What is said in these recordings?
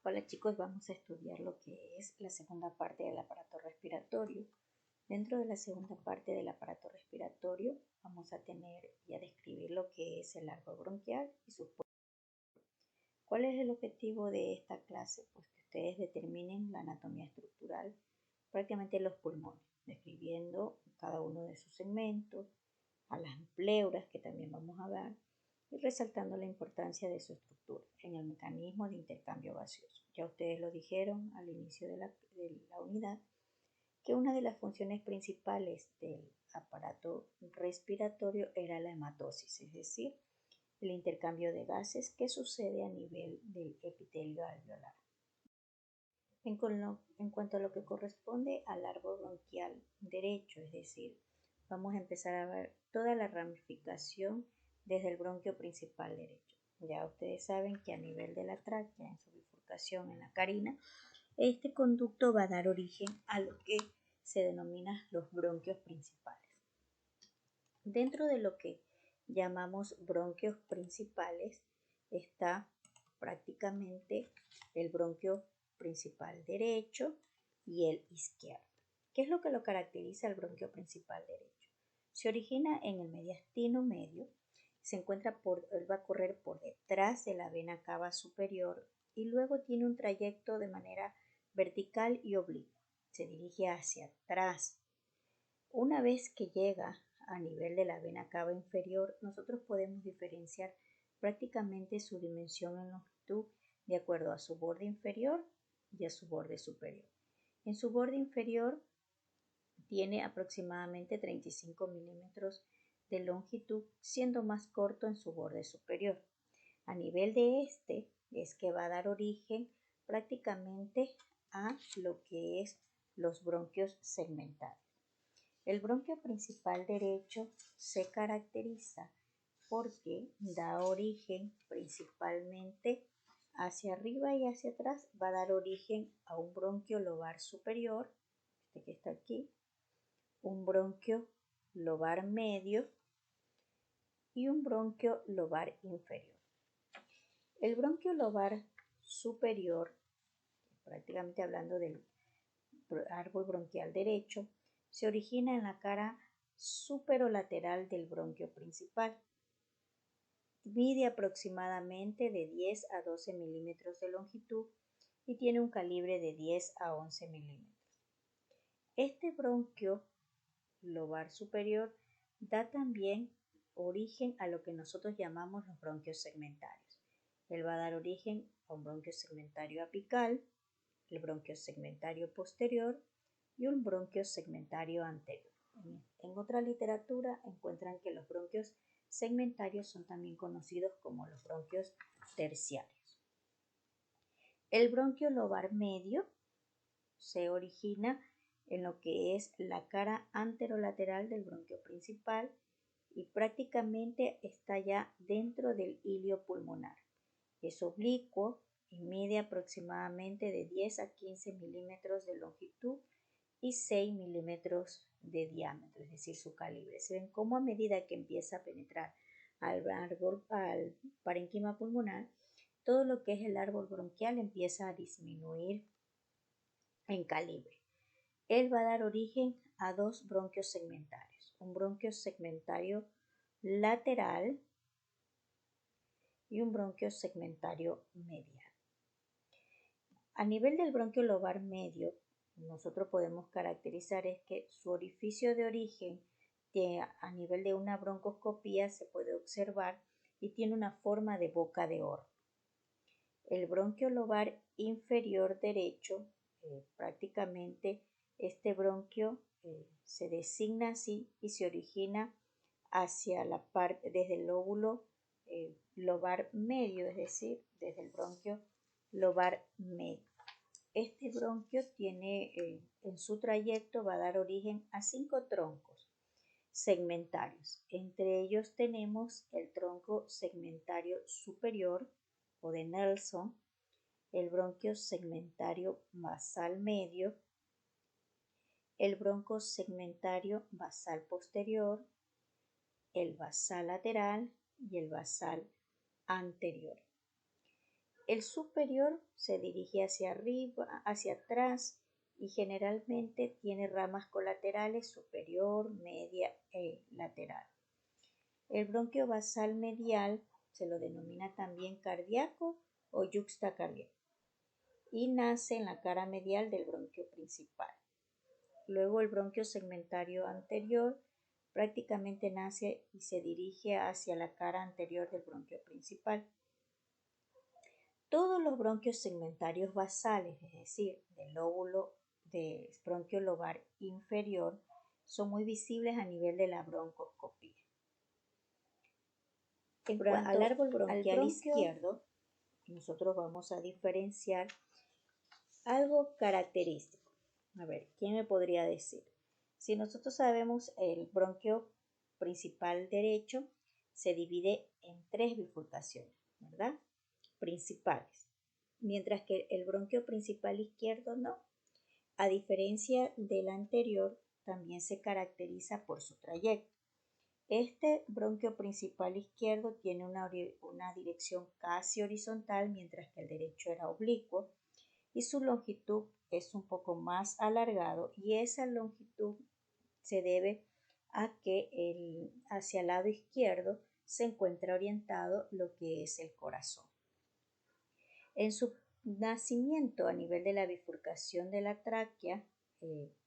Hola chicos, vamos a estudiar lo que es la segunda parte del aparato respiratorio. Dentro de la segunda parte del aparato respiratorio vamos a tener y a describir lo que es el árbol bronquial y sus pulmones. ¿Cuál es el objetivo de esta clase? Pues que ustedes determinen la anatomía estructural, prácticamente los pulmones, describiendo cada uno de sus segmentos, a las pleuras que también vamos a ver, y resaltando la importancia de su estructura en el mecanismo de intercambio gaseoso. Ya ustedes lo dijeron al inicio de la unidad, que una de las funciones principales del aparato respiratorio era la hematosis, es decir, el intercambio de gases que sucede a nivel del epitelio alveolar. En cuanto a lo que corresponde al árbol bronquial derecho, es decir, vamos a empezar a ver toda la ramificación desde el bronquio principal derecho. Ya ustedes saben que a nivel de la tráquea, en su bifurcación en la carina, este conducto va a dar origen a lo que se denomina los bronquios principales. Dentro de lo que llamamos bronquios principales está prácticamente el bronquio principal derecho y el izquierdo. ¿Qué es lo que lo caracteriza el bronquio principal derecho? Se origina en el mediastino medio, él va a correr por detrás de la vena cava superior y luego tiene un trayecto de manera vertical y oblicua. Se dirige hacia atrás. Una vez que llega a nivel de la vena cava inferior, nosotros podemos diferenciar prácticamente su dimensión en longitud de acuerdo a su borde inferior y a su borde superior. En su borde inferior tiene aproximadamente 35 milímetros de longitud, siendo más corto en su borde superior. A nivel de este es que va a dar origen prácticamente a lo que es los bronquios segmentarios. El bronquio principal derecho se caracteriza porque da origen principalmente hacia arriba y hacia atrás, va a dar origen a un bronquio lobar superior, este que está aquí, un bronquio lobar medio y un bronquio lobar inferior. El bronquio lobar superior, prácticamente hablando del árbol bronquial derecho, se origina en la cara superolateral del bronquio principal. Mide aproximadamente de 10 a 12 milímetros de longitud y tiene un calibre de 10 a 11 milímetros. Este bronquio lobar superior da también origen a lo que nosotros llamamos los bronquios segmentarios. Él va a dar origen a un bronquio segmentario apical, el bronquio segmentario posterior y un bronquio segmentario anterior. En otra literatura encuentran que los bronquios segmentarios son también conocidos como los bronquios terciarios. El bronquio lobar medio se origina en lo que es la cara anterolateral del bronquio principal y prácticamente está ya dentro del hilio pulmonar. Es oblicuo y mide aproximadamente de 10 a 15 milímetros de longitud y 6 milímetros de diámetro, es decir, su calibre. Se ven cómo a medida que empieza a penetrar al parénquima pulmonar, todo lo que es el árbol bronquial empieza a disminuir en calibre. Él va a dar origen a dos bronquios segmentarios, un bronquio segmentario lateral y un bronquio segmentario medial. A nivel del bronquio lobar medio, nosotros podemos caracterizar es que su orificio de origen a nivel de una broncoscopía se puede observar y tiene una forma de boca de horno. El bronquio lobar inferior derecho, prácticamente este bronquio se designa así y se origina hacia la parte desde el lóbulo lobar medio, es decir, desde el bronquio lobar medio. Este bronquio tiene en su trayecto va a dar origen a 5 troncos segmentarios. Entre ellos tenemos el tronco segmentario superior o de Nelson, el bronquio segmentario basal medio, el bronco segmentario basal posterior, el basal lateral y el basal anterior. El superior se dirige hacia arriba, hacia atrás y generalmente tiene ramas colaterales superior, media e lateral. El bronquio basal medial se lo denomina también cardíaco o yuxtacardíaco y nace en la cara medial del bronquio principal. Luego el bronquio segmentario anterior prácticamente nace y se dirige hacia la cara anterior del bronquio principal. Todos los bronquios segmentarios basales, es decir, del lóbulo del bronquio lobar inferior, son muy visibles a nivel de la broncoscopía. En cuanto al árbol bronquial izquierdo, nosotros vamos a diferenciar algo característico. A ver, ¿quién me podría decir? Si nosotros sabemos el bronquio principal derecho se divide en 3 bifurcaciones, ¿verdad? Principales, mientras que el bronquio principal izquierdo no. A diferencia del anterior, también se caracteriza por su trayecto. Este bronquio principal izquierdo tiene una dirección casi horizontal, mientras que el derecho era oblicuo, y su longitud es un poco más alargado, y esa longitud se debe a que hacia el lado izquierdo se encuentra orientado lo que es el corazón. En su nacimiento a nivel de la bifurcación de la tráquea,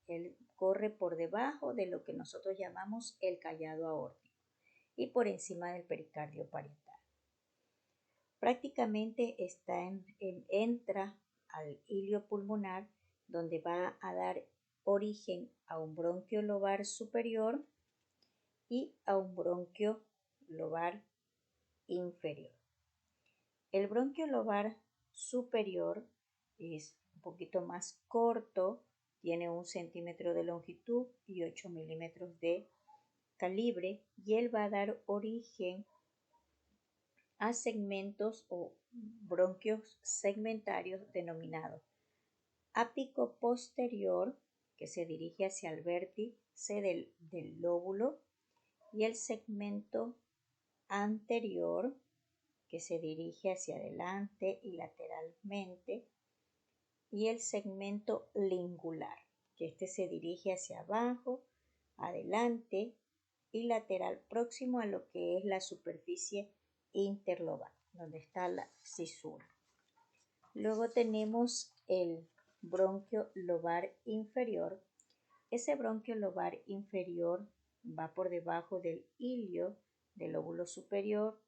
él corre por debajo de lo que nosotros llamamos el callado aórtico y por encima del pericardio parietal. Prácticamente entra al hilio pulmonar, donde va a dar origen a un bronquio lobar superior y a un bronquio lobar inferior. El bronquio lobar superior es un poquito más corto, tiene 1 centímetro de longitud y 8 milímetros de calibre, y él va a dar origen a segmentos o bronquios segmentarios denominados ápico posterior, que se dirige hacia el vértice del lóbulo, y el segmento anterior, que se dirige hacia adelante y lateralmente, y el segmento lingular, que se dirige hacia abajo, adelante y lateral, próximo a lo que es la superficie interlobar, donde está la cisura. Luego tenemos el bronquio lobar inferior. Ese bronquio lobar inferior va por debajo del hilio del lóbulo superior,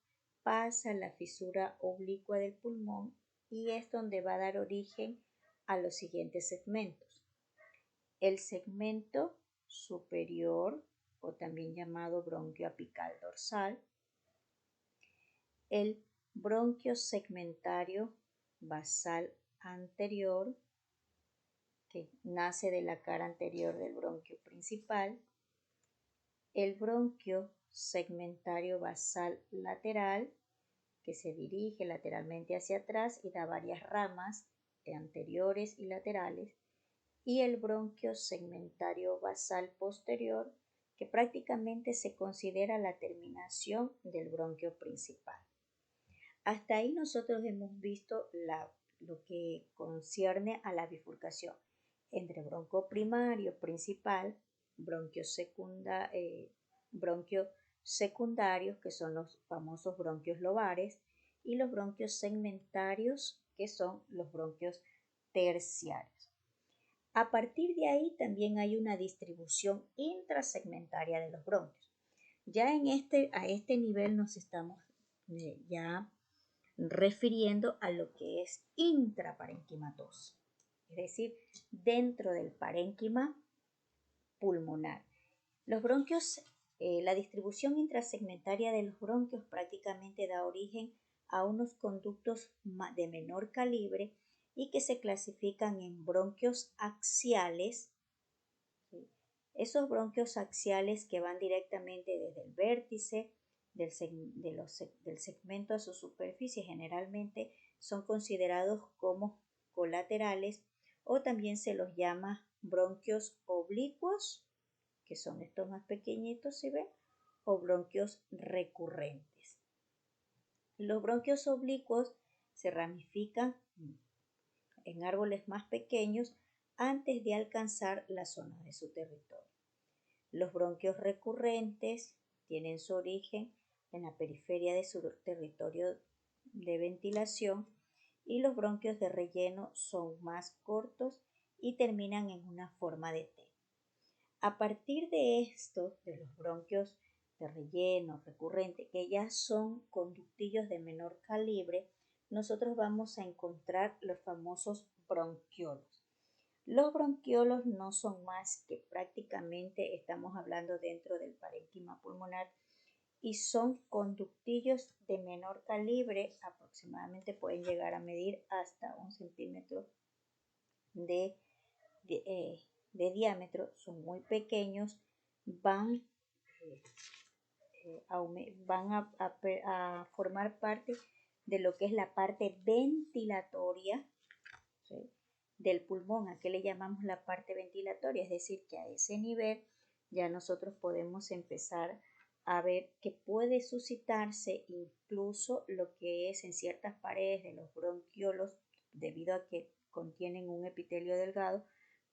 pasa la fisura oblicua del pulmón y es donde va a dar origen a los siguientes segmentos. El segmento superior, o también llamado bronquio apical dorsal, el bronquio segmentario basal anterior, que nace de la cara anterior del bronquio principal, el bronquio segmentario basal lateral, que se dirige lateralmente hacia atrás y da varias ramas anteriores y laterales, y el bronquio segmentario basal posterior, que prácticamente se considera la terminación del bronquio principal. Hasta ahí nosotros hemos visto lo que concierne a la bifurcación entre bronquio primario principal, bronquios secundarios, que son los famosos bronquios lobares, y los bronquios segmentarios, que son los bronquios terciarios. A partir de ahí también hay una distribución intrasegmentaria de los bronquios. Ya a este nivel nos estamos ya refiriendo a lo que es intraparenquimatoso, es decir, dentro del parénquima pulmonar. Los bronquios, la distribución intrasegmentaria de los bronquios prácticamente da origen a unos conductos de menor calibre y que se clasifican en bronquios axiales. Esos bronquios axiales que van directamente desde el vértice del segmento a su superficie generalmente son considerados como colaterales, o también se los llama bronquios oblicuos, que son estos más pequeñitos, ¿sí ven? O bronquios recurrentes. Los bronquios oblicuos se ramifican en árboles más pequeños antes de alcanzar la zona de su territorio. Los bronquios recurrentes tienen su origen en la periferia de su territorio de ventilación y los bronquios de relleno son más cortos y terminan en una forma de T. A partir de esto, de los bronquios de relleno recurrente, que ya son conductillos de menor calibre, nosotros vamos a encontrar los famosos bronquiolos. Los bronquiolos no son más que prácticamente, estamos hablando dentro del parénquima pulmonar, y son conductillos de menor calibre, aproximadamente pueden llegar a medir hasta 1 centímetro de, de, de diámetro, son muy pequeños, van a formar parte de lo que es la parte ventilatoria, ¿sí?, del pulmón. ¿A qué le llamamos la parte ventilatoria? Es decir, que a ese nivel ya nosotros podemos empezar a ver que puede suscitarse incluso lo que es en ciertas paredes de los bronquiolos, debido a que contienen un epitelio delgado,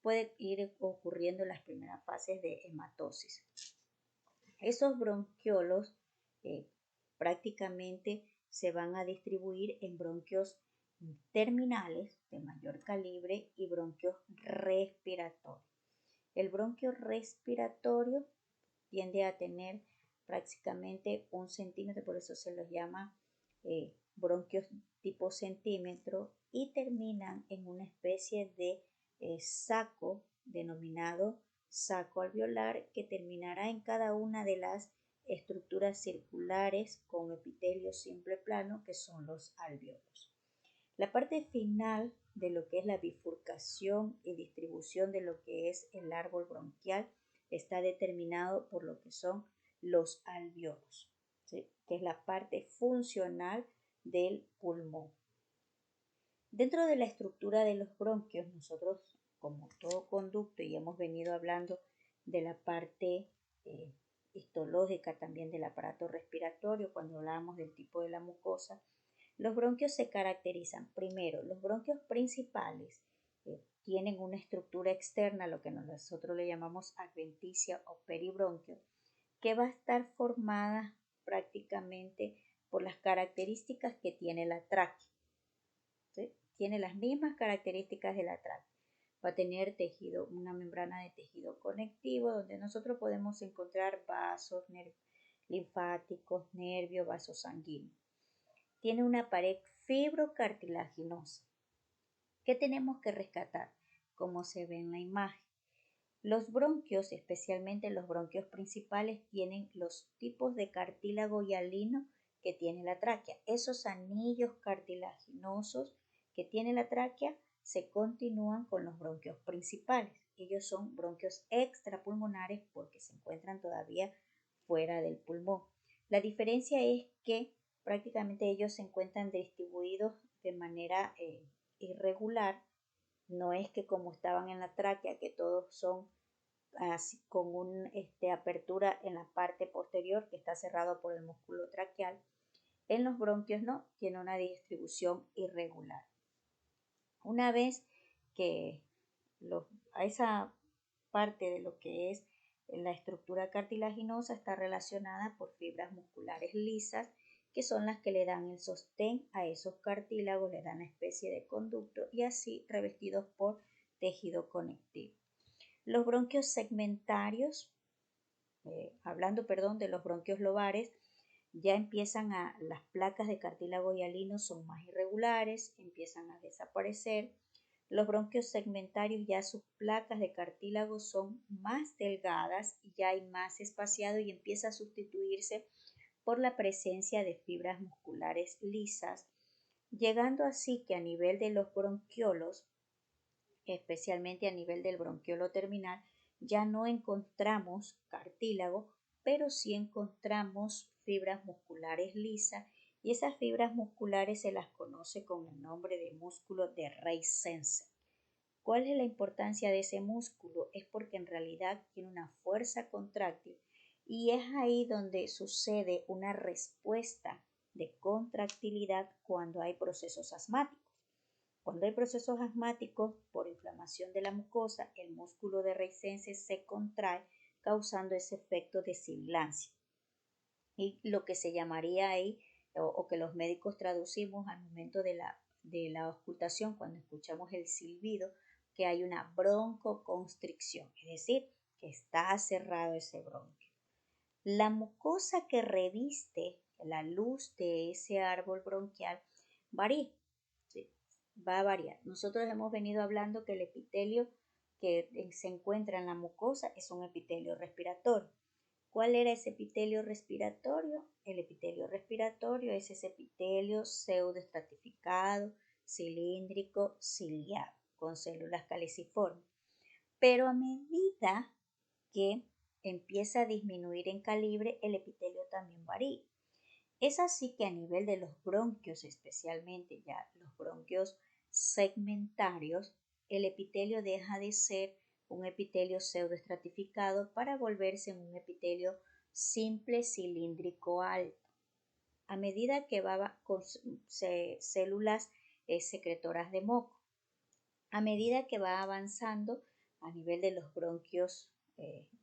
puede ir ocurriendo las primeras fases de hematosis. Esos bronquiolos prácticamente se van a distribuir en bronquios terminales de mayor calibre y bronquios respiratorios. El bronquio respiratorio tiende a tener prácticamente 1 centímetro, por eso se los llama bronquios tipo centímetro, y terminan en una especie de saco denominado saco alveolar, que terminará en cada una de las estructuras circulares con epitelio simple plano, que son los alveolos. La parte final de lo que es la bifurcación y distribución de lo que es el árbol bronquial está determinado por lo que son los alveolos, ¿sí?, que es la parte funcional del pulmón. Dentro de la estructura de los bronquios, nosotros, como todo conducto, y hemos venido hablando de la parte histológica, también del aparato respiratorio, cuando hablábamos del tipo de la mucosa, los bronquios se caracterizan, primero, los bronquios principales tienen una estructura externa, lo que nosotros le llamamos adventicia o peribronquio, que va a estar formada prácticamente por las características que tiene la tráquea, ¿sí? Tiene las mismas características de la tráquea. Va a tener tejido, una membrana de tejido conectivo, donde nosotros podemos encontrar vasos linfáticos, nervios, vasos sanguíneos. Tiene una pared fibrocartilaginosa. ¿Qué tenemos que rescatar? Como se ve en la imagen. Los bronquios, especialmente los bronquios principales, tienen los tipos de cartílago hialino que tiene la tráquea. Esos anillos cartilaginosos que tiene la tráquea se continúan con los bronquios principales. Ellos son bronquios extrapulmonares porque se encuentran todavía fuera del pulmón. La diferencia es que prácticamente ellos se encuentran distribuidos de manera irregular. No es que como estaban en la tráquea, que todos son así, con una apertura en la parte posterior que está cerrado por el músculo traqueal. En los bronquios no, tiene una distribución irregular. Una vez que a esa parte de lo que es la estructura cartilaginosa está relacionada por fibras musculares lisas, que son las que le dan el sostén a esos cartílagos, le dan una especie de conducto y así revestidos por tejido conectivo. Los bronquios segmentarios, hablando de los bronquios lobares, ya empiezan las placas de cartílago hialino son más irregulares, empiezan a desaparecer. Los bronquios segmentarios, ya sus placas de cartílago son más delgadas y ya hay más espaciado y empieza a sustituirse por la presencia de fibras musculares lisas, llegando así que a nivel de los bronquiolos, especialmente a nivel del bronquiolo terminal, ya no encontramos cartílago, pero sí encontramos fibras musculares lisas, y esas fibras musculares se las conoce con el nombre de músculo de Reisensen. ¿Cuál es la importancia de ese músculo? Es porque en realidad tiene una fuerza contráctil y es ahí donde sucede una respuesta de contractilidad cuando hay procesos asmáticos. Cuando hay procesos asmáticos por inflamación de la mucosa, el músculo de Reisense se contrae, causando ese efecto de sibilancia. Y lo que se llamaría ahí, o que los médicos traducimos al momento de la auscultación, cuando escuchamos el silbido, que hay una broncoconstricción, es decir, que está cerrado ese bronquio. La mucosa que reviste la luz de ese árbol bronquial varía, ¿sí? Va a variar. Nosotros hemos venido hablando que el epitelio que se encuentra en la mucosa es un epitelio respiratorio. ¿Cuál era ese epitelio respiratorio? El epitelio respiratorio es ese epitelio pseudoestratificado, cilíndrico, ciliado, con células caliciformes. Pero a medida que empieza a disminuir en calibre, el epitelio también varía. Es así que a nivel de los bronquios, especialmente ya los bronquios segmentarios, el epitelio deja de ser un epitelio pseudoestratificado para volverse en un epitelio simple cilíndrico alto. A medida que va con células secretoras de moco, a medida que va avanzando a nivel de los bronquios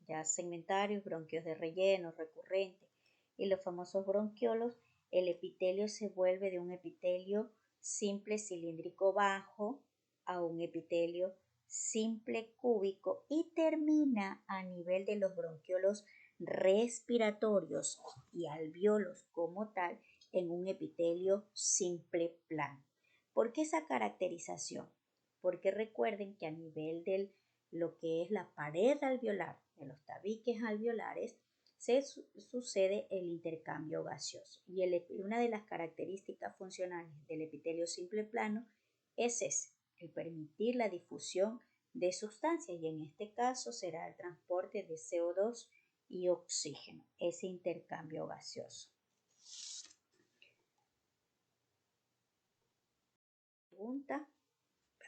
ya segmentarios, bronquios de relleno, recurrente y los famosos bronquiolos, el epitelio se vuelve de un epitelio simple cilíndrico bajo a un epitelio simple cúbico y termina a nivel de los bronquiolos respiratorios y alvéolos como tal en un epitelio simple plano. ¿Por qué esa caracterización? Porque recuerden que a nivel de lo que es la pared alveolar, de los tabiques alveolares, se sucede el intercambio gaseoso. Y una de las características funcionales del epitelio simple plano es el permitir la difusión de sustancias, y en este caso será el transporte de CO2 y oxígeno, ese intercambio gaseoso. Pregunta.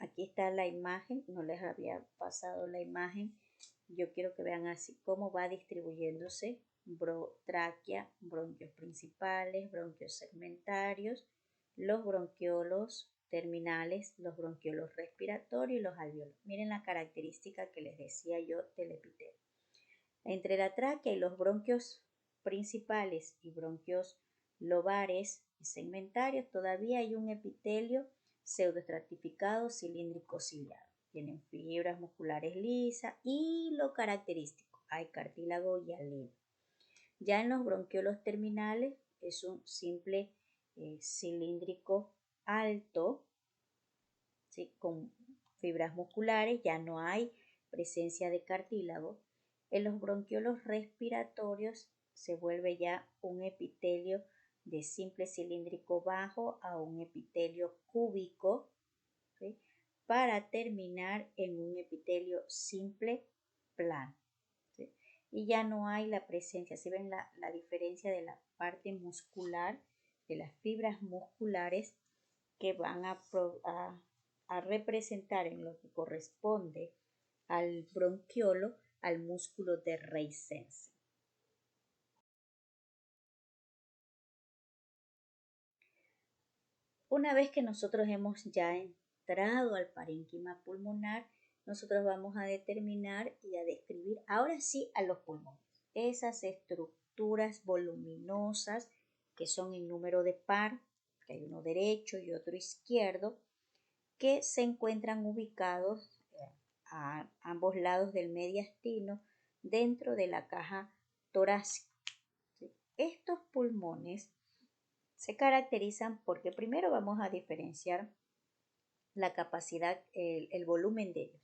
Aquí está la imagen, no les había pasado la imagen. Yo quiero que vean así cómo va distribuyéndose tráquea, bronquios principales, bronquios segmentarios, los bronquiolos terminales, los bronquiolos respiratorios y los alvéolos. Miren la característica que les decía yo del epitelio. Entre la tráquea y los bronquios principales y bronquios lobares y segmentarios todavía hay un epitelio pseudoestratificado cilíndrico ciliado. Tienen fibras musculares lisas y lo característico, hay cartílago y alelo. Ya en los bronquiolos terminales es un simple cilíndrico alto, ¿sí? Con fibras musculares, ya no hay presencia de cartílago. En los bronquiolos respiratorios se vuelve ya un epitelio de simple cilíndrico bajo a un epitelio cúbico, ¿sí? Para terminar en un epitelio simple plano, ¿sí? Y ya no hay la presencia, si ven la diferencia de la parte muscular, de las fibras musculares que van a representar en lo que corresponde al bronquiolo, al músculo de Reisense. Una vez que nosotros hemos ya entrado al parénquima pulmonar, nosotros vamos a determinar y a describir ahora sí a los pulmones. Esas estructuras voluminosas que son en número de par, que hay uno derecho y otro izquierdo, que se encuentran ubicados a ambos lados del mediastino dentro de la caja torácica. ¿Sí? Estos pulmones se caracterizan porque primero vamos a diferenciar la capacidad, el volumen de ellos.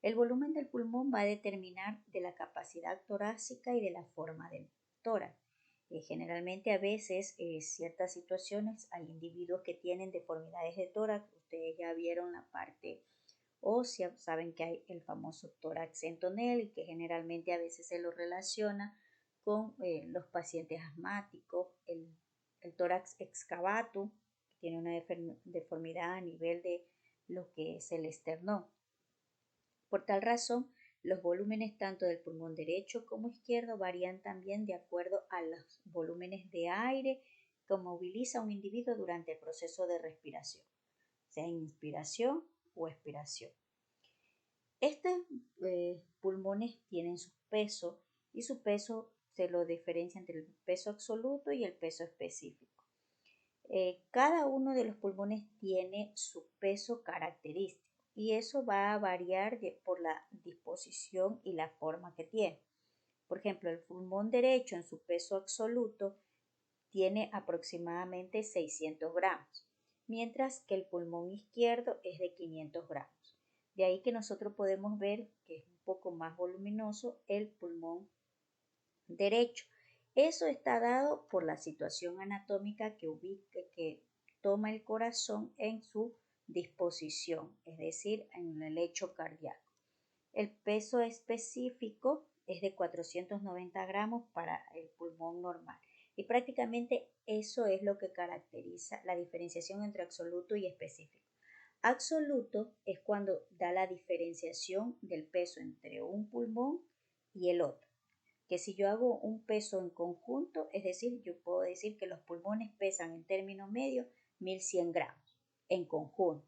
El volumen del pulmón va a determinar de la capacidad torácica y de la forma del tórax. Generalmente a veces ciertas situaciones hay individuos que tienen deformidades de tórax. Ustedes ya vieron la parte ósea, saben que hay el famoso tórax en tonel y que generalmente a veces se lo relaciona con los pacientes asmáticos, el tórax excavatum, que tiene una deformidad a nivel de lo que es el esternón. Por tal razón, los volúmenes tanto del pulmón derecho como izquierdo varían también de acuerdo a los volúmenes de aire que moviliza a un individuo durante el proceso de respiración, sea inspiración o expiración. Estos pulmones tienen su peso y su peso se lo diferencia entre el peso absoluto y el peso específico. Cada uno de los pulmones tiene su peso característico y eso va a variar por la disposición y la forma que tiene. Por ejemplo, el pulmón derecho en su peso absoluto tiene aproximadamente 600 gramos, mientras que el pulmón izquierdo es de 500 gramos. De ahí que nosotros podemos ver que es un poco más voluminoso el pulmón derecho. Eso está dado por la situación anatómica que toma el corazón en su disposición, es decir, en el lecho cardíaco. El peso específico es de 490 gramos para el pulmón normal. Y prácticamente eso es lo que caracteriza la diferenciación entre absoluto y específico. Absoluto es cuando da la diferenciación del peso entre un pulmón y el otro. Que si yo hago un peso en conjunto, es decir, yo puedo decir que los pulmones pesan en término medio 1100 gramos en conjunto.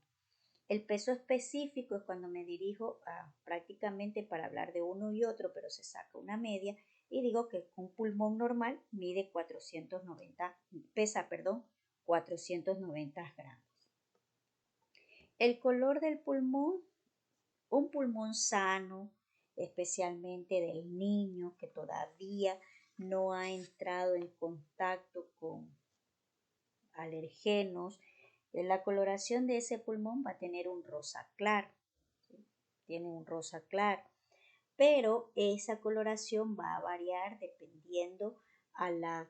El peso específico es cuando me dirijo prácticamente para hablar de uno y otro, pero se saca una media y digo que un pulmón normal pesa 490 gramos. El color del pulmón, un pulmón sano, especialmente del niño que todavía no ha entrado en contacto con alergenos, la coloración de ese pulmón va a tener un rosa claro, ¿sí? Tiene un rosa claro, pero esa coloración va a variar dependiendo a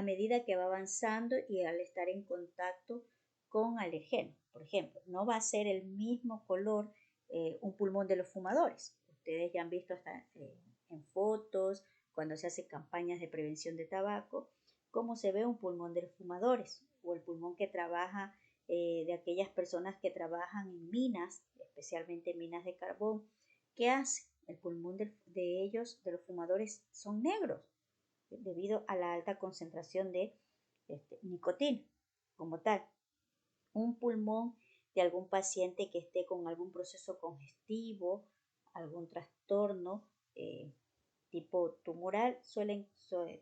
medida que va avanzando y al estar en contacto con alergenos. Por ejemplo, no va a ser el mismo color un pulmón de los fumadores. Ustedes ya han visto hasta en fotos, cuando se hacen campañas de prevención de tabaco, cómo se ve un pulmón de los fumadores o el pulmón que trabaja de aquellas personas que trabajan en minas, especialmente minas de carbón. ¿Qué hace? El pulmón de ellos, de los fumadores, son negros debido a la alta concentración de nicotina como tal. Un pulmón de algún paciente que esté con algún proceso congestivo, algún trastorno tipo tumoral, suelen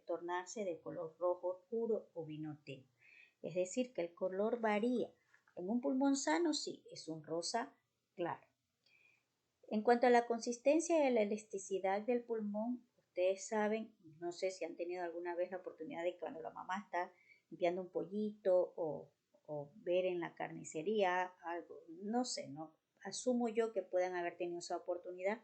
tornarse de color rojo oscuro o vino tinto. Es decir, que el color varía. En un pulmón sano sí, es un rosa claro. En cuanto a la consistencia y la elasticidad del pulmón, ustedes saben, no sé si han tenido alguna vez la oportunidad de cuando la mamá está limpiando un pollito o ver en la carnicería algo, no sé, no asumo yo que puedan haber tenido esa oportunidad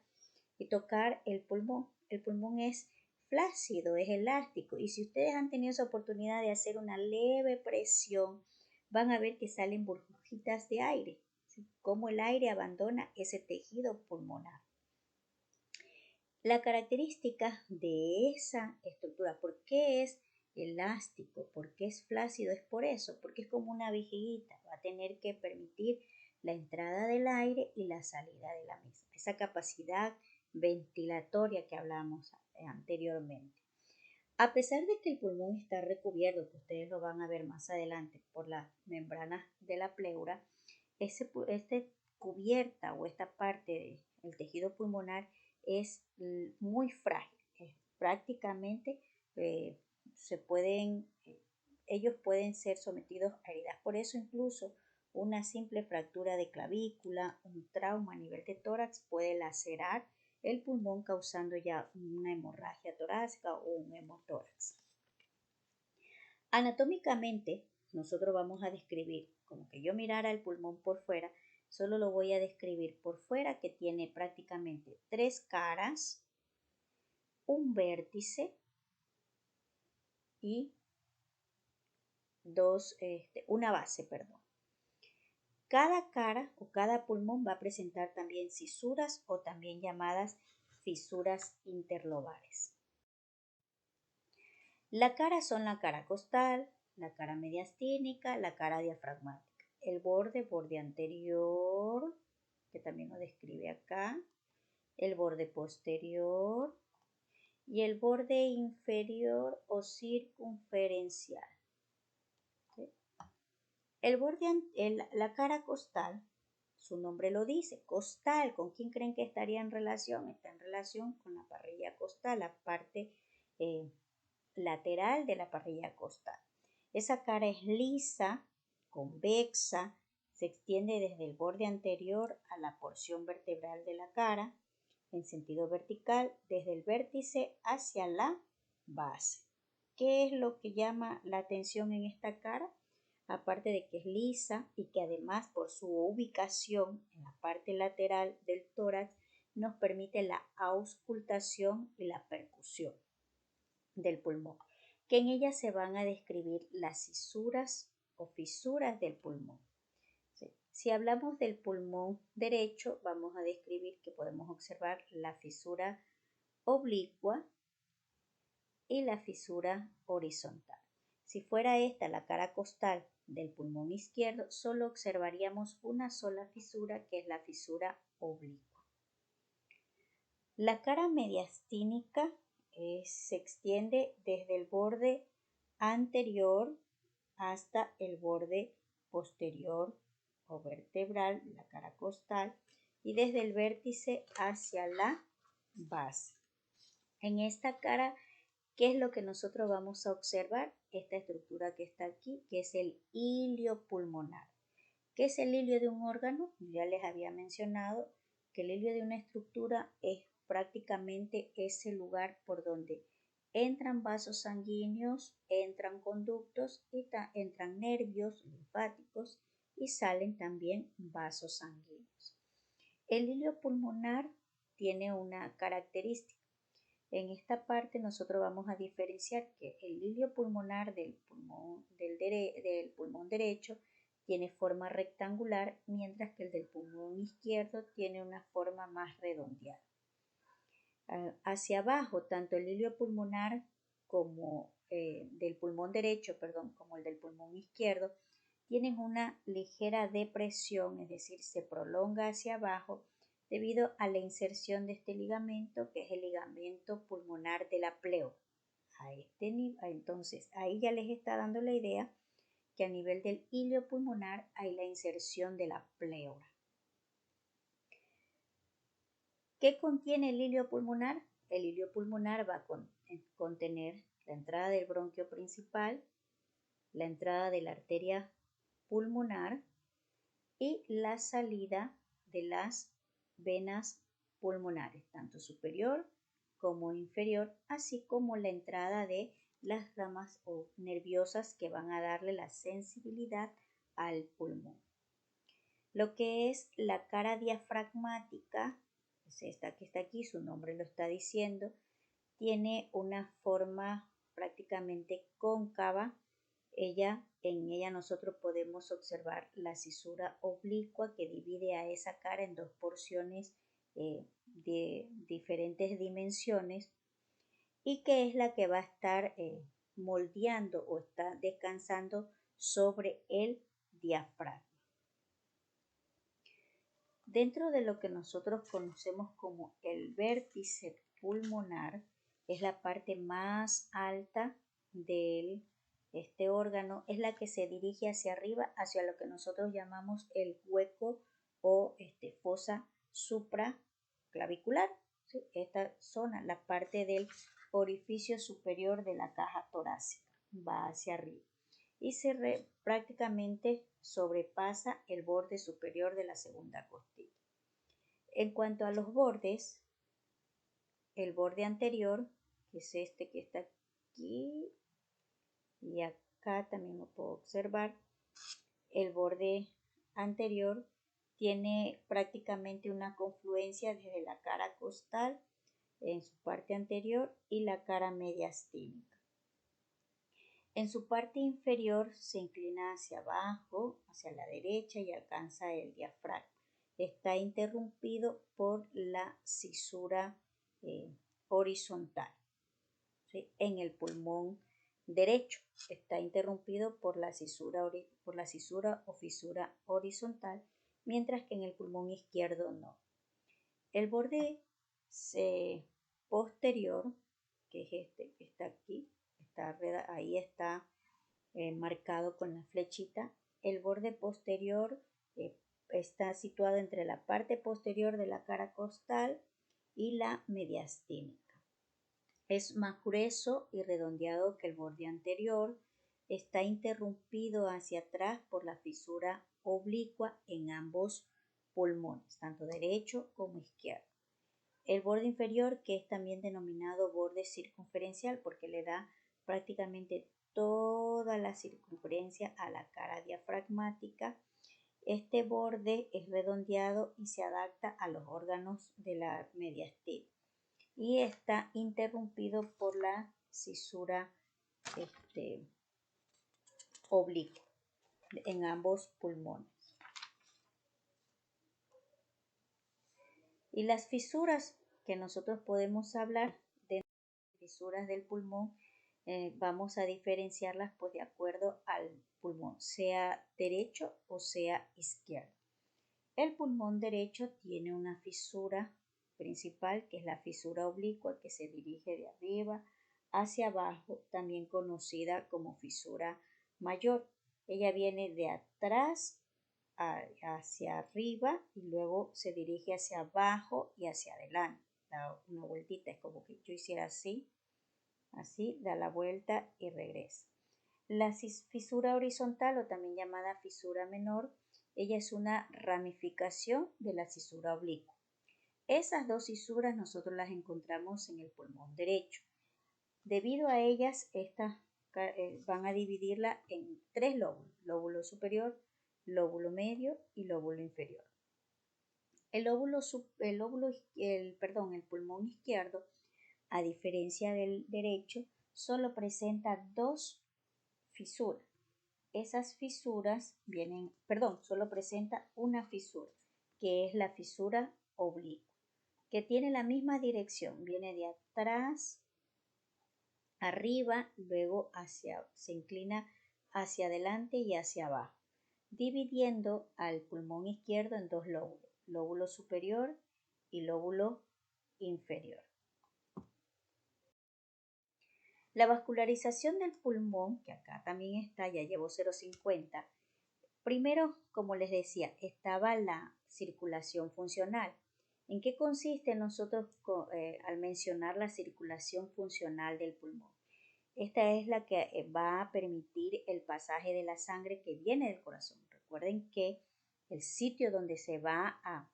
y tocar el pulmón. El pulmón es flácido, es elástico y si ustedes han tenido esa oportunidad de hacer una leve presión, van a ver que salen burbujitas de aire, ¿sí? Cómo el aire abandona ese tejido pulmonar. La característica de esa estructura, ¿por qué es elástico? ¿Por qué es flácido? Es por eso, porque es como una vejiguita, va a tener que permitir la entrada del aire y la salida de la misma, esa capacidad ventilatoria que hablamos anteriormente. A pesar de que el pulmón está recubierto, que ustedes lo van a ver más adelante, por las membranas de la pleura, esta cubierta o esta parte del tejido pulmonar es muy frágil. Prácticamente ellos pueden ser sometidos a heridas. Por eso incluso una simple fractura de clavícula, un trauma a nivel de tórax puede lacerar el pulmón causando ya una hemorragia torácica o un hemotórax. Anatómicamente, nosotros vamos a describir, como que yo mirara el pulmón por fuera, solo lo voy a describir por fuera, que tiene prácticamente 3 caras, un vértice y una base, perdón. Cada cara o cada pulmón va a presentar también cisuras o también llamadas fisuras interlobales. La cara son la cara costal, la cara mediastínica, la cara diafragmática. El borde anterior, que también lo describe acá, el borde posterior y el borde inferior o circunferencial. ¿Sí? La cara costal, su nombre lo dice, costal. ¿Con quién creen que estaría en relación? Está en relación con la parrilla costal, la parte lateral de la parrilla costal. Esa cara es lisa, convexa, se extiende desde el borde anterior a la porción vertebral de la cara en sentido vertical, desde el vértice hacia la base. ¿Qué es lo que llama la atención en esta cara? Aparte de que es lisa y que además por su ubicación en la parte lateral del tórax nos permite la auscultación y la percusión del pulmón, que en ella se van a describir las cisuras o fisuras del pulmón. ¿Sí? Si hablamos del pulmón derecho, vamos a describir que podemos observar la fisura oblicua y la fisura horizontal. Si fuera esta la cara costal del pulmón izquierdo, solo observaríamos una sola fisura, que es la fisura oblicua. La cara mediastínica se extiende desde el borde anterior hasta el borde posterior o vertebral, la cara costal, y desde el vértice hacia la base. En esta cara, ¿qué es lo que nosotros vamos a observar? Esta estructura que está aquí, que es el hilio pulmonar. ¿Qué es el hilio de un órgano? Ya les había mencionado que el hilio de una estructura es prácticamente ese lugar por donde entran vasos sanguíneos, entran conductos y entran nervios linfáticos y salen también vasos sanguíneos. El hilio pulmonar tiene una característica. En esta parte nosotros vamos a diferenciar que el hilio pulmonar del pulmón derecho tiene forma rectangular, mientras que el del pulmón izquierdo tiene una forma más redondeada. Hacia abajo, tanto el hilio pulmonar como del pulmón derecho, como el del pulmón izquierdo, tienen una ligera depresión, es decir, se prolonga hacia abajo debido a la inserción de este ligamento, que es el ligamento pulmonar de la pleura. Entonces, ahí ya les está dando la idea que a nivel del hilio pulmonar hay la inserción de la pleura. ¿Qué contiene el hilio pulmonar? El hilio pulmonar va a contener la entrada del bronquio principal, la entrada de la arteria pulmonar y la salida de las venas pulmonares, tanto superior como inferior, así como la entrada de las ramas nerviosas que van a darle la sensibilidad al pulmón. Lo que es la cara diafragmática, es esta que está aquí, su nombre lo está diciendo, tiene una forma prácticamente cóncava. En ella nosotros podemos observar la cisura oblicua que divide a esa cara en dos porciones de diferentes dimensiones y que es la que va a estar moldeando o está descansando sobre el diafragma. Dentro de lo que nosotros conocemos como el vértice pulmonar, es la parte más alta de este órgano, es la que se dirige hacia arriba, hacia lo que nosotros llamamos el hueco o fosa supraclavicular. ¿Sí? Esta zona, la parte del orificio superior de la caja torácica, va hacia arriba y prácticamente sobrepasa el borde superior de la segunda costilla. En cuanto a los bordes, el borde anterior, que es este que está aquí y acá también lo puedo observar, el borde anterior tiene prácticamente una confluencia desde la cara costal en su parte anterior y la cara mediastínica. En su parte inferior se inclina hacia abajo, hacia la derecha y alcanza el diafragma. Está interrumpido por la cisura horizontal. ¿Sí? En el pulmón derecho está interrumpido por la cisura o fisura horizontal, mientras que en el pulmón izquierdo no. El borde posterior que es este que está aquí, ahí está marcado con la flechita. El borde posterior está situado entre la parte posterior de la cara costal y la mediastínica. Es más grueso y redondeado que el borde anterior. Está interrumpido hacia atrás por la fisura oblicua en ambos pulmones, tanto derecho como izquierdo. El borde inferior, que es también denominado borde circunferencial porque le da prácticamente toda la circunferencia a la cara diafragmática. Este borde es redondeado y se adapta a los órganos de la mediastina y está interrumpido por la cisura oblicua en ambos pulmones. Y las fisuras que nosotros podemos hablar de fisuras del pulmón, vamos a diferenciarlas pues de acuerdo al pulmón, sea derecho o sea izquierdo. El pulmón derecho tiene una fisura principal, que es la fisura oblicua, que se dirige de arriba hacia abajo, también conocida como fisura mayor. Ella viene de atrás hacia arriba y luego se dirige hacia abajo y hacia adelante. Da una vueltita, es como que yo hiciera así, da la vuelta y regresa. La fisura horizontal, o también llamada fisura menor, ella es una ramificación de la fisura oblicua. Esas dos fisuras nosotros las encontramos en el pulmón derecho. Debido a ellas, estas van a dividirla en tres lóbulos: lóbulo superior, lóbulo medio y lóbulo inferior. El pulmón izquierdo, a diferencia del derecho, solo presenta dos fisuras. Esas fisuras solo presenta una fisura, que es la fisura oblicua, que tiene la misma dirección, viene de atrás arriba, luego se inclina hacia adelante y hacia abajo, dividiendo al pulmón izquierdo en dos lóbulos: lóbulo superior y lóbulo inferior. La vascularización del pulmón, que acá también está, ya llevo 0,50. Primero, como les decía, estaba la circulación funcional. ¿En qué consiste nosotros al mencionar la circulación funcional del pulmón? Esta es la que va a permitir el pasaje de la sangre que viene del corazón. Recuerden que el sitio donde se va a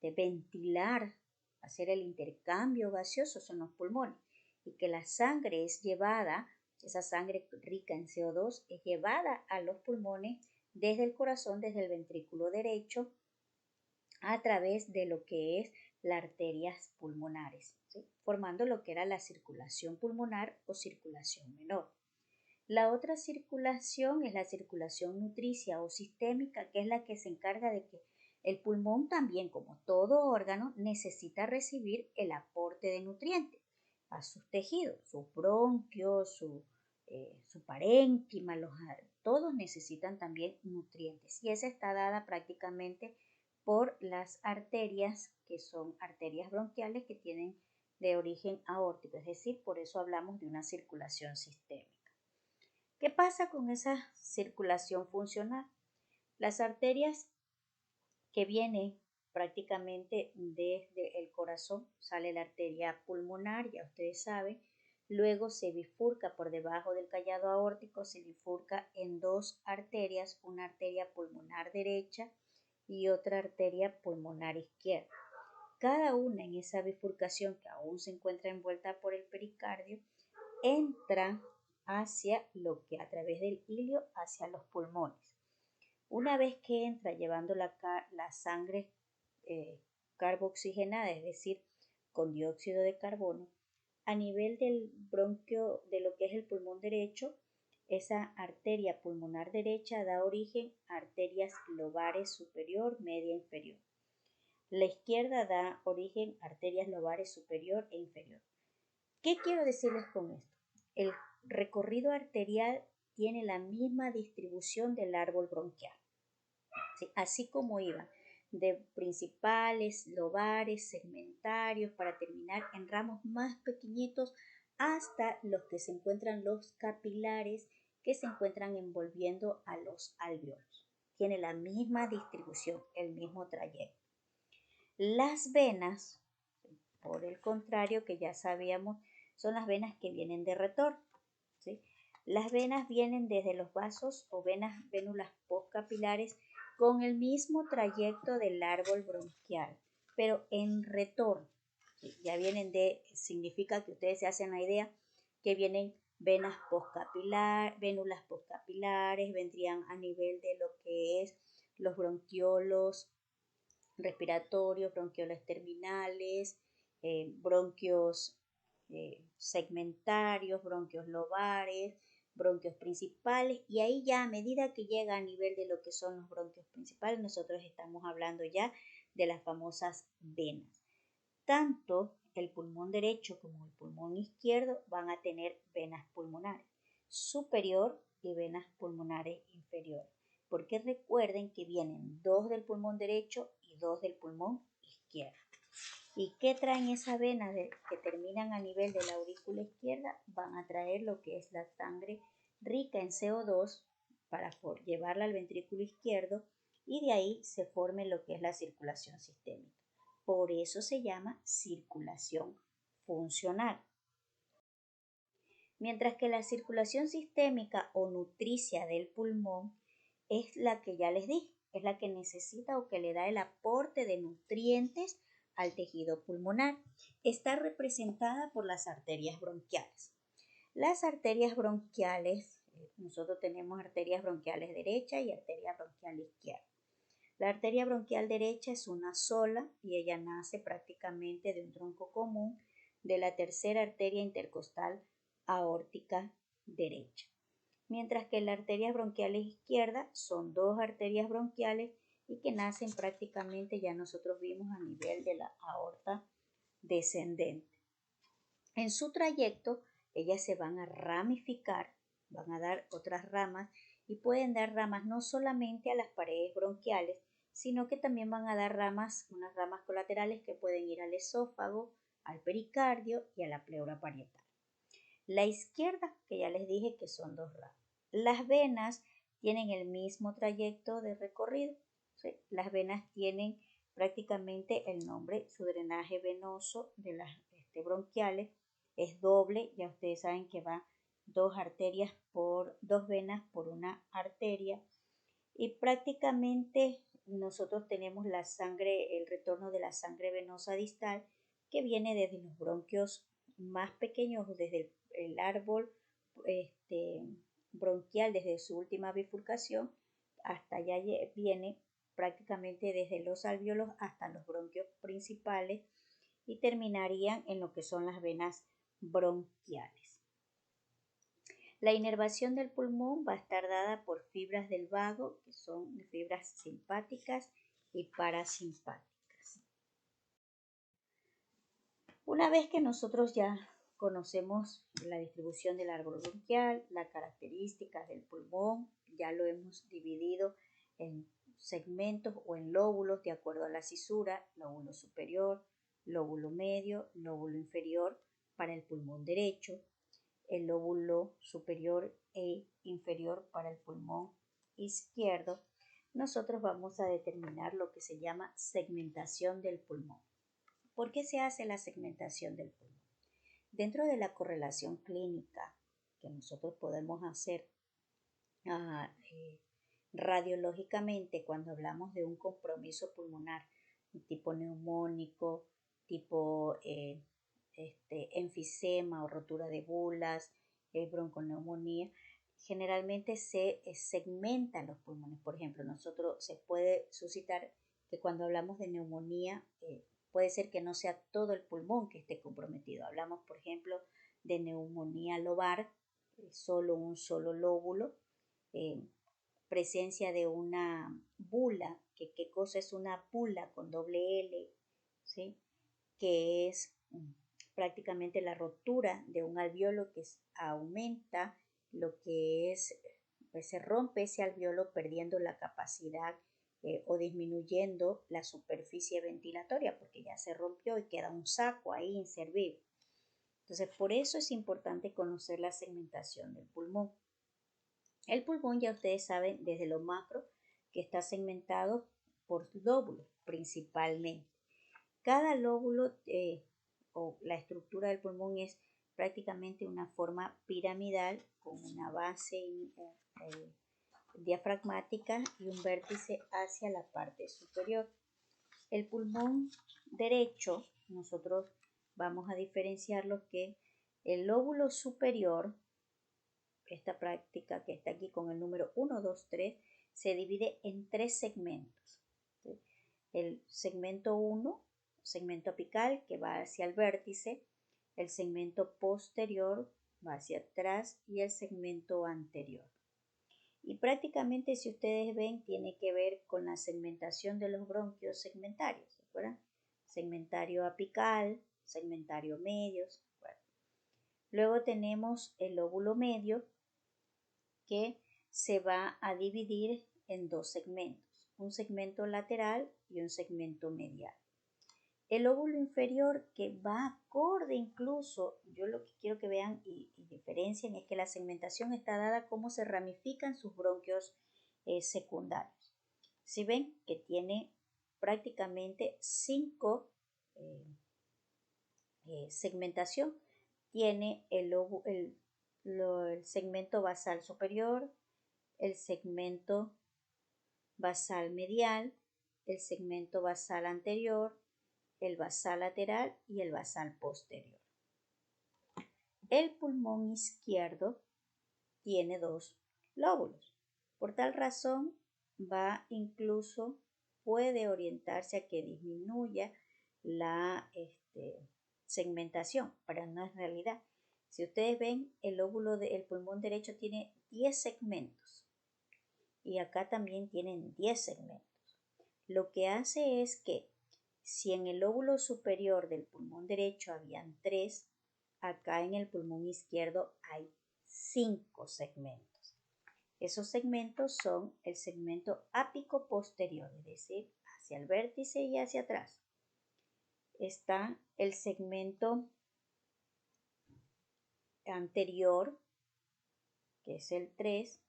ventilar, hacer el intercambio gaseoso, son los pulmones, y que la sangre es llevada, esa sangre rica en CO2, es llevada a los pulmones desde el corazón, desde el ventrículo derecho, a través de lo que es las arterias pulmonares, ¿sí?, formando lo que era la circulación pulmonar o circulación menor. La otra circulación es la circulación nutricia o sistémica, que es la que se encarga de que el pulmón también, como todo órgano, necesita recibir el aporte de nutrientes a sus tejidos, sus bronquios, su parénquima, todos necesitan también nutrientes, y esa está dada prácticamente por las arterias, que son arterias bronquiales que tienen de origen aórtico, es decir, por eso hablamos de una circulación sistémica. ¿Qué pasa con esa circulación funcional? Las arterias que vienen prácticamente desde el corazón, sale la arteria pulmonar, ya ustedes saben, luego se bifurca por debajo del callado aórtico, se bifurca en dos arterias, una arteria pulmonar derecha y otra arteria pulmonar izquierda. Cada una en esa bifurcación, que aún se encuentra envuelta por el pericardio, entra hacia lo que a través del ilio hacia los pulmones. Una vez que entra llevando la sangre carbooxigenada, es decir, con dióxido de carbono, a nivel del bronquio de lo que es el pulmón derecho, esa arteria pulmonar derecha da origen a arterias lobares superior, media, inferior. La izquierda da origen a arterias lobares superior e inferior. ¿Qué quiero decirles con esto? El recorrido arterial tiene la misma distribución del árbol bronquial, ¿sí?, así como iba de principales, lobares, segmentarios, para terminar en ramos más pequeñitos hasta los que se encuentran los capilares que se encuentran envolviendo a los alvéolos. Tiene la misma distribución, el mismo trayecto. Las venas, por el contrario, que ya sabíamos, son las venas que vienen de retorno, ¿sí? Las venas vienen desde los vasos o vénulas postcapilares con el mismo trayecto del árbol bronquial, pero en retorno. ¿Sí? Ya vienen significa que ustedes se hacen la idea que vienen vénulas postcapilares, vendrían a nivel de lo que es los bronquiolos respiratorios, bronquiolos terminales, bronquios segmentarios, bronquios lobares, bronquios principales, y ahí ya a medida que llega a nivel de lo que son los bronquios principales, nosotros estamos hablando ya de las famosas venas. Tanto el pulmón derecho como el pulmón izquierdo van a tener venas pulmonares superior y venas pulmonares inferiores, porque recuerden que vienen dos del pulmón derecho y dos del pulmón izquierdo. ¿Y qué traen esas venas que terminan a nivel de la aurícula izquierda? Van a traer lo que es la sangre rica en CO2 para llevarla al ventrículo izquierdo y de ahí se forme lo que es la circulación sistémica. Por eso se llama circulación funcional. Mientras que la circulación sistémica o nutricia del pulmón es la que ya les dije, es la que necesita o que le da el aporte de nutrientes al tejido pulmonar. Está representada por las arterias bronquiales. Las arterias bronquiales, nosotros tenemos arterias bronquiales derecha y arteria bronquial izquierda. La arteria bronquial derecha es una sola y ella nace prácticamente de un tronco común de la tercera arteria intercostal aórtica derecha. Mientras que las arterias bronquiales izquierdas son dos arterias bronquiales y que nacen prácticamente, ya nosotros vimos, a nivel de la aorta descendente. En su trayecto, ellas se van a ramificar, van a dar otras ramas y pueden dar ramas no solamente a las paredes bronquiales, sino que también van a dar ramas, unas ramas colaterales que pueden ir al esófago, al pericardio y a la pleura parietal. La izquierda, que ya les dije que son dos ramas. Las venas tienen el mismo trayecto de recorrido. ¿Sí? Las venas tienen prácticamente el nombre, su drenaje venoso de las bronquiales es doble. Ya ustedes saben que va dos venas por una arteria. Y prácticamente nosotros tenemos la sangre, el retorno de la sangre venosa distal que viene desde los bronquios más pequeños, desde el árbol bronquial, desde su última bifurcación, hasta allá viene prácticamente desde los alvéolos hasta los bronquios principales y terminarían en lo que son las venas bronquiales. La inervación del pulmón va a estar dada por fibras del vago, que son fibras simpáticas y parasimpáticas. Una vez que nosotros ya conocemos la distribución del árbol bronquial, las características del pulmón, ya lo hemos dividido en segmentos o en lóbulos de acuerdo a la cisura, lóbulo superior, lóbulo medio, lóbulo inferior para el pulmón derecho, el lóbulo superior e inferior para el pulmón izquierdo. Nosotros vamos a determinar lo que se llama segmentación del pulmón. ¿Por qué se hace la segmentación del pulmón? Dentro de la correlación clínica que nosotros podemos hacer radiológicamente cuando hablamos de un compromiso pulmonar tipo neumónico, tipo enfisema o rotura de bulas, bronconeumonía, generalmente se segmentan los pulmones. Por ejemplo, nosotros se puede suscitar que cuando hablamos de neumonía, puede ser que no sea todo el pulmón que esté comprometido. Hablamos, por ejemplo, de neumonía lobar, solo un solo lóbulo, presencia de una bula, que qué cosa es una bula con doble L, ¿sí? Que es prácticamente la rotura de un alvéolo que aumenta lo que es, pues se rompe ese alvéolo perdiendo la capacidad o disminuyendo la superficie ventilatoria porque ya se rompió y queda un saco ahí inservible. Entonces, por eso es importante conocer la segmentación del pulmón. El pulmón, ya ustedes saben, desde lo macro, que está segmentado por lóbulos principalmente. Cada lóbulo o la estructura del pulmón es prácticamente una forma piramidal con una base diafragmática y un vértice hacia la parte superior. El pulmón derecho, nosotros vamos a diferenciarlo que el lóbulo superior, esta práctica que está aquí con el número 1, 2, 3, se divide en 3 segmentos. ¿Sí? El segmento 1, segmento apical, que va hacia el vértice, el segmento posterior va hacia atrás y el segmento anterior. Y prácticamente, si ustedes ven, tiene que ver con la segmentación de los bronquios segmentarios, ¿se acuerdan? Segmentario apical, segmentario medio. Bueno. Luego tenemos el lóbulo medio, que se va a dividir en 2 segmentos, un segmento lateral y un segmento medial. El lóbulo inferior, que va acorde incluso, yo lo que quiero que vean y diferencien es que la segmentación está dada cómo se ramifican sus bronquios secundarios. Si ven que tiene prácticamente 5 segmentación, tiene el segmento basal superior, el segmento basal medial, el segmento basal anterior, el basal lateral y el basal posterior. El pulmón izquierdo tiene 2 lóbulos. Por tal razón, puede orientarse a que disminuya la segmentación, pero no es realidad. Si ustedes ven, el lóbulo del pulmón derecho tiene 10 segmentos y acá también tienen 10 segmentos. Lo que hace es que si en el lóbulo superior del pulmón derecho habían 3, acá en el pulmón izquierdo hay 5 segmentos. Esos segmentos son el segmento ápico posterior, es decir, hacia el vértice y hacia atrás. Está el segmento anterior, que es el 3.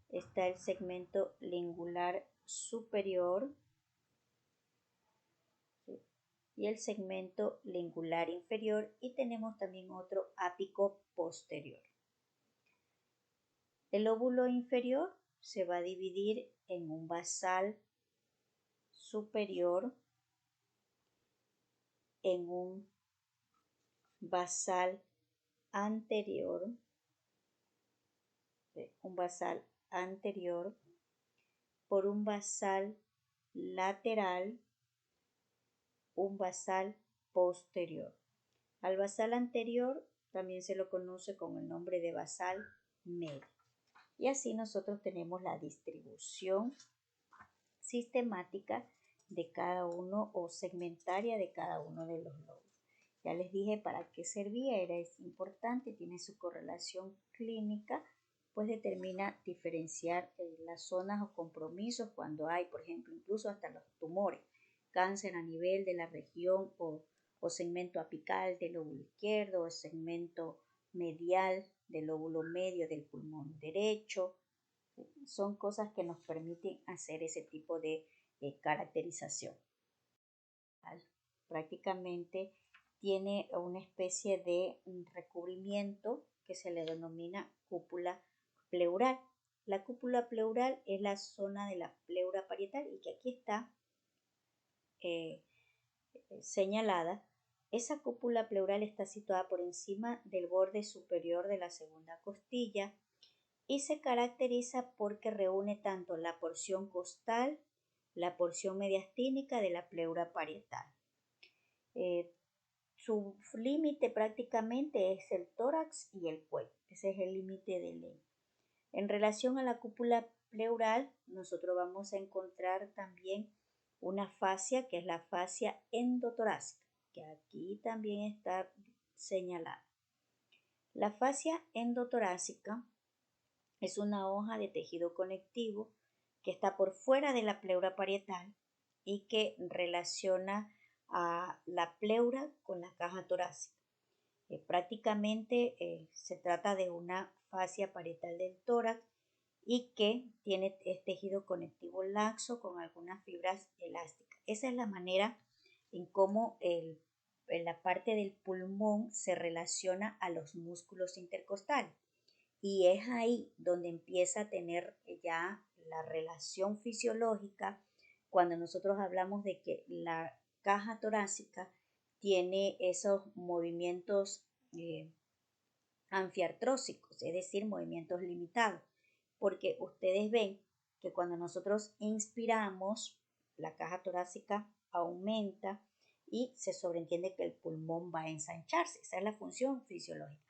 Está el segmento lingular superior, ¿sí? Y el segmento lingular inferior, y tenemos también otro ápico posterior. El lóbulo inferior se va a dividir en un basal superior, en un basal anterior, por un basal lateral, un basal posterior. Al basal anterior también se lo conoce con el nombre de basal medio. Y así nosotros tenemos la distribución sistemática de cada uno o segmentaria de cada uno de los lóbulos. Ya les dije para qué servía, es importante, tiene su correlación clínica, pues determina diferenciar las zonas o compromisos cuando hay, por ejemplo, incluso hasta los tumores, cáncer a nivel de la región o segmento apical del lóbulo izquierdo o segmento medial del lóbulo medio del pulmón derecho. Son cosas que nos permiten hacer ese tipo de caracterización. Prácticamente tiene una especie de recubrimiento que se le denomina cúpula pleural. La cúpula pleural es la zona de la pleura parietal y que aquí está señalada. Esa cúpula pleural está situada por encima del borde superior de la segunda costilla y se caracteriza porque reúne tanto la porción costal, la porción mediastínica de la pleura parietal. Su límite prácticamente es el tórax y el cuello. Ese es el límite de ley. En relación a la cúpula pleural, nosotros vamos a encontrar también una fascia que es la fascia endotorácica, que aquí también está señalada. La fascia endotorácica es una hoja de tejido conectivo que está por fuera de la pleura parietal y que relaciona a la pleura con la caja torácica. Prácticamente se trata de una fascia parietal del tórax y que tiene tejido conectivo laxo con algunas fibras elásticas. Esa es la manera en cómo en la parte del pulmón se relaciona a los músculos intercostales. Y es ahí donde empieza a tener ya la relación fisiológica cuando nosotros hablamos de que la caja torácica tiene esos movimientos anfiartrósicos, es decir, movimientos limitados, porque ustedes ven que cuando nosotros inspiramos, la caja torácica aumenta y se sobreentiende que el pulmón va a ensancharse. Esa es la función fisiológica.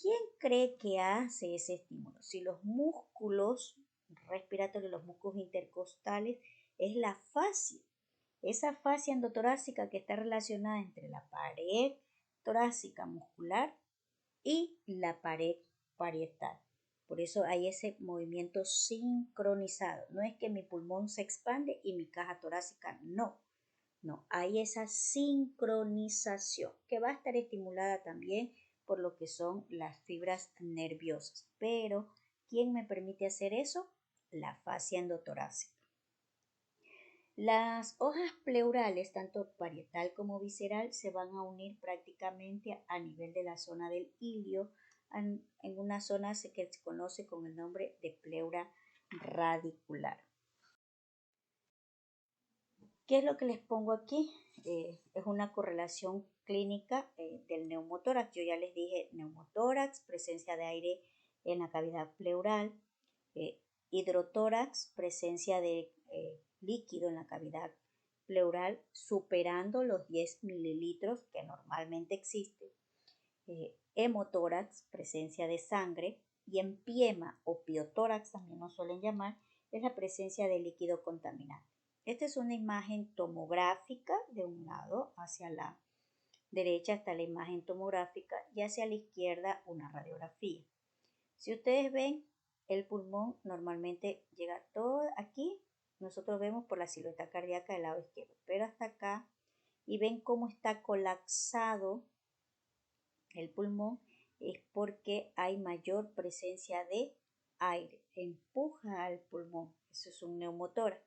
¿Quién cree que hace ese estímulo? Si los músculos respiratorios, los músculos intercostales, es la fascia. Esa fascia endotorácica que está relacionada entre la pared torácica muscular y la pared parietal. Por eso hay ese movimiento sincronizado. No es que mi pulmón se expande y mi caja torácica no. No, hay esa sincronización que va a estar estimulada también por lo que son las fibras nerviosas. Pero, ¿quién me permite hacer eso? La fascia endotorácica. Las hojas pleurales, tanto parietal como visceral, se van a unir prácticamente a nivel de la zona del ilio, en una zona que se conoce con el nombre de pleura radicular. ¿Qué es lo que les pongo aquí? Es una correlación clínica del neumotórax. Yo ya les dije neumotórax, presencia de aire en la cavidad pleural, eh, hidrotórax, presencia de líquido en la cavidad pleural superando los 10 mililitros que normalmente existe, hemotórax, presencia de sangre, y empiema o piotórax también nos suelen llamar, es la presencia de líquido contaminante. Esta es una imagen tomográfica. De un lado hacia la derecha está la imagen tomográfica y hacia la izquierda una radiografía. Si ustedes ven, el pulmón normalmente llega todo aquí. Nosotros vemos por la silueta cardíaca del lado izquierdo, pero hasta acá, y ven cómo está colapsado el pulmón, es porque hay mayor presencia de aire, empuja al pulmón. Eso es un neumotórax.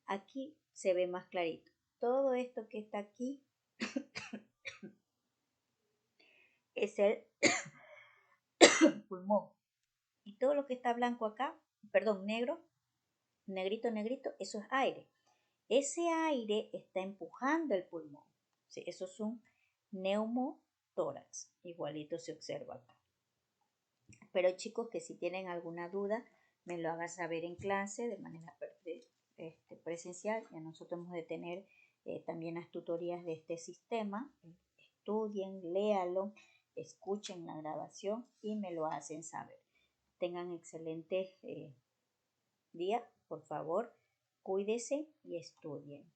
Aquí se ve más clarito. Todo esto que está aquí es el pulmón. Y todo lo que está blanco acá, perdón, negro, negrito, negrito, eso es aire. Ese aire está empujando el pulmón. Sí, eso es un neumotórax. Igualito se observa acá. Pero chicos, que si tienen alguna duda, me lo hagan saber en clase de manera presencial. Ya nosotros hemos de tener también las tutorías de este sistema. Estudien, léalo, escuchen la grabación y me lo hacen saber. Tengan excelente día, por favor, cuídense y estudien.